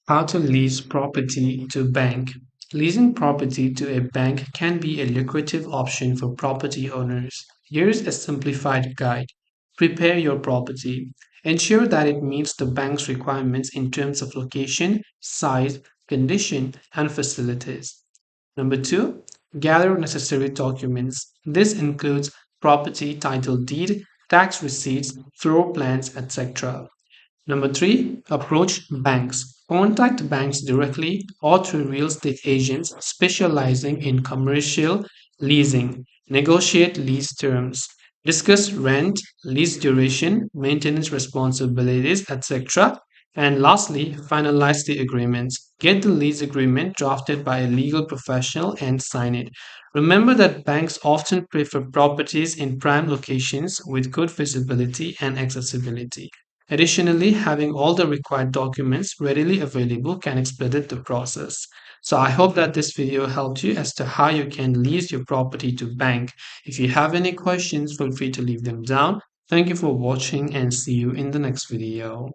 How to lease property to bank. Leasing property to a bank can be a lucrative option for property owners. Here's a simplified guide. Prepare your property. Ensure that it meets the bank's requirements in terms of location, size, condition, and facilities. Number two, gather necessary documents. This includes property title deed, tax receipts, floor plans, etc. Number three, approach banks. Contact banks directly or through real estate agents specializing in commercial leasing. Negotiate lease terms. Discuss rent, lease duration, maintenance responsibilities, etc. And lastly, finalize the agreements. Get the lease agreement drafted by a legal professional and sign it. Remember that banks often prefer properties in prime locations with good visibility and accessibility. Additionally, having all the required documents readily available can expedite the process. So I hope that this video helped you as to how you can lease your property to bank. If you have any questions, feel free to leave them down. Thank you for watching and see you in the next video.